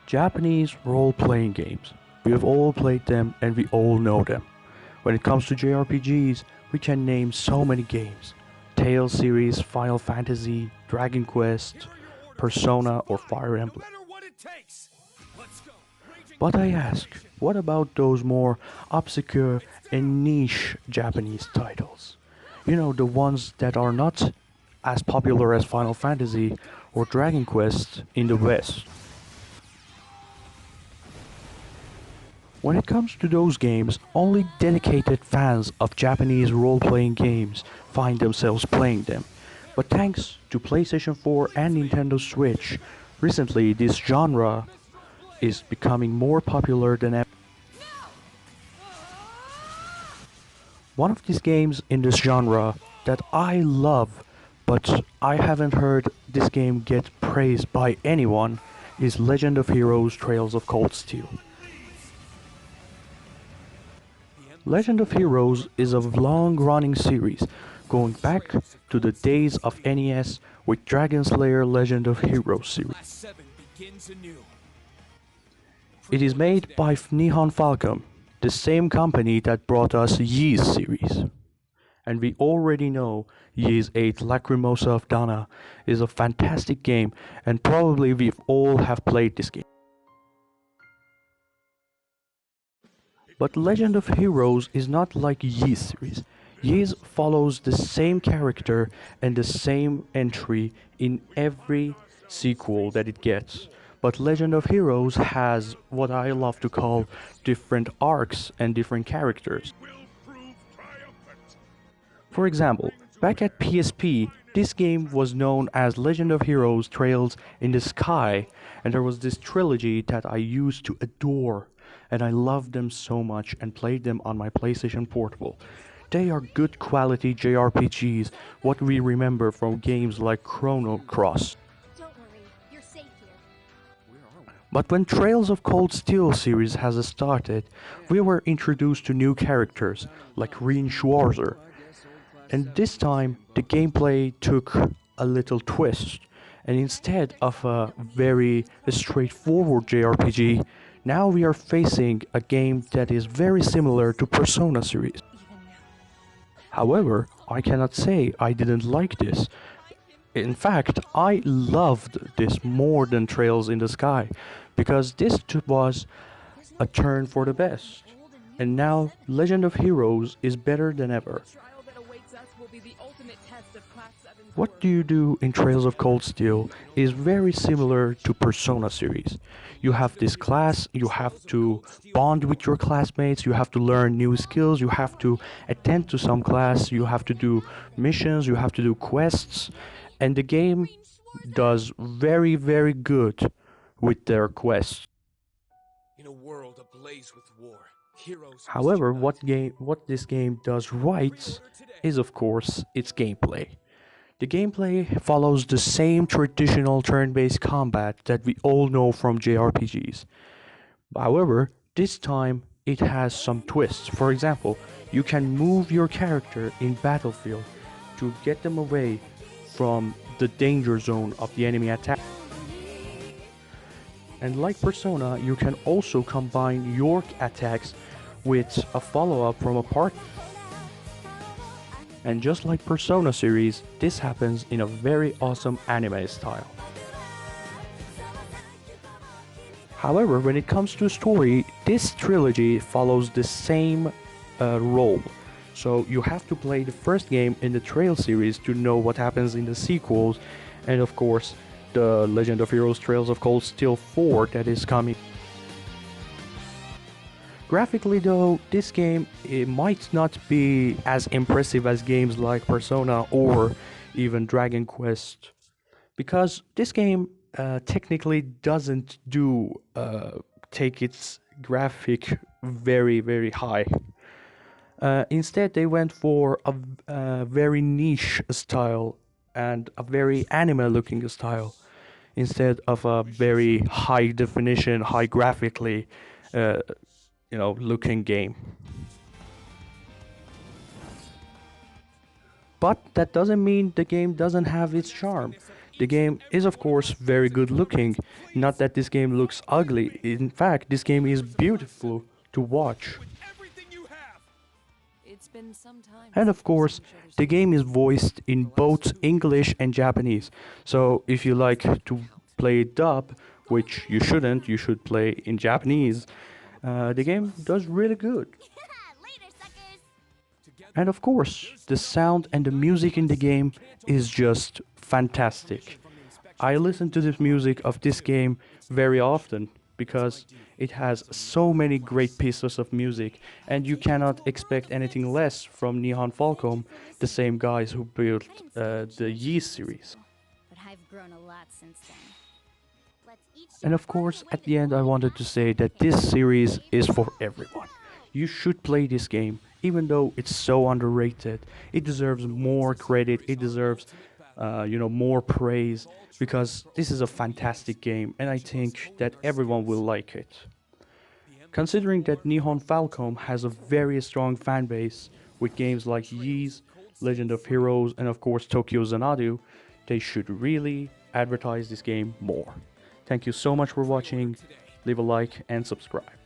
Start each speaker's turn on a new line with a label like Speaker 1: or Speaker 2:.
Speaker 1: Japanese role-playing games. We have all played them and we all know them. When it comes to JRPGs, we can name so many games. Tales series, Final Fantasy, Dragon Quest, Persona or Fire Emblem. But I ask, what about those more obscure and niche Japanese titles? You know, the ones that are not as popular as Final Fantasy or Dragon Quest in the West. When it comes to those games, only dedicated fans of Japanese role-playing games find themselves playing them. But thanks to PlayStation 4 and Nintendo Switch, recently this genre is becoming more popular than ever. One of these games in this genre that I love, but I haven't heard this game get praised by anyone, is Legend of Heroes Trails of Cold Steel. Legend of Heroes is a long-running series, going back to the days of NES with Dragon Slayer Legend of Heroes series. It is made by Nihon Falcom, the same company that brought us Ys series. And we already know Ys 8 Lacrimosa of Dana is a fantastic game, and probably we all have played this game. But Legend of Heroes is not like Ys series. Ys follows the same character and the same entry in every sequel that it gets. But Legend of Heroes has what I love to call different arcs and different characters. For example, back at PSP, this game was known as Legend of Heroes Trails in the Sky, and there was this trilogy that I used to adore, and I loved them so much and played them on my PlayStation Portable. They are good quality JRPGs, what we remember from games like Chrono Cross.
Speaker 2: Don't worry, you're safe here.
Speaker 1: But when Trails of Cold Steel series has started, we were introduced to new characters like Rean Schwarzer. And this time the gameplay took a little twist, and instead of a very straightforward JRPG, now we are facing a game that is very similar to Persona series. However, I cannot say I didn't like this. In fact, I loved this more than Trails in the Sky, because this was a turn for the best. And now Legend of Heroes is better than ever. What do you do in Trails of Cold Steel is very similar to Persona series. You have this class, you have to bond with your classmates, you have to learn new skills, you have to attend to some class, you have to do missions, you have to do quests, and the game does very good with their quests.
Speaker 3: In a world ablaze with war, heroes
Speaker 1: However, what this game does right is of course its gameplay. The gameplay follows the same traditional turn-based combat that we all know from JRPGs. However, this time it has some twists. For example, you can move your character in Battlefield to get them away from the danger zone of the enemy attack. And like Persona, you can also combine your attacks with a follow-up from a partner. And just like Persona series, this happens in a very awesome anime style. However, when it comes to story, this trilogy follows the same role. So you have to play the first game in the Trail series to know what happens in the sequels, and of course, the Legend of Heroes Trails of Cold Steel 4 that is coming. Graphically though, this game it might not be as impressive as games like Persona or even Dragon Quest, because this game technically doesn't take its graphic very high. Instead they went for a very niche style and a very anime looking style instead of a very high definition, high graphically looking game. But that doesn't mean the game doesn't have its charm. The game is of course very good looking, not that this game looks ugly, in fact this game is beautiful to watch.
Speaker 3: Everything you have.
Speaker 4: It's been some time
Speaker 1: And
Speaker 4: since
Speaker 1: of course,
Speaker 4: we've seen each
Speaker 1: the
Speaker 4: other's
Speaker 1: game is
Speaker 4: faces.
Speaker 1: voiced in both English and Japanese. So if you like to play dub, which you shouldn't, you should play in Japanese, the game does really good.
Speaker 2: Later, suckers.
Speaker 1: And of course, the sound and the music in the game is just fantastic. I listen to the music of this game very often because it has so many great pieces of music, and you cannot expect anything less from Nihon Falcom, the same guys who built the Yi series.
Speaker 2: But I've grown a lot since then. Let's each
Speaker 1: And of course, at the end, I wanted to say that this series is for everyone. You should play this game, even though it's so underrated. It deserves more credit. It deserves, more praise because this is a fantastic game, and I think that everyone will like it. Considering that Nihon Falcom has a very strong fan base with games like Ys, Legend of Heroes, and of course Tokyo Xanadu, they should really advertise this game more. Thank you so much for watching. Leave a like and subscribe.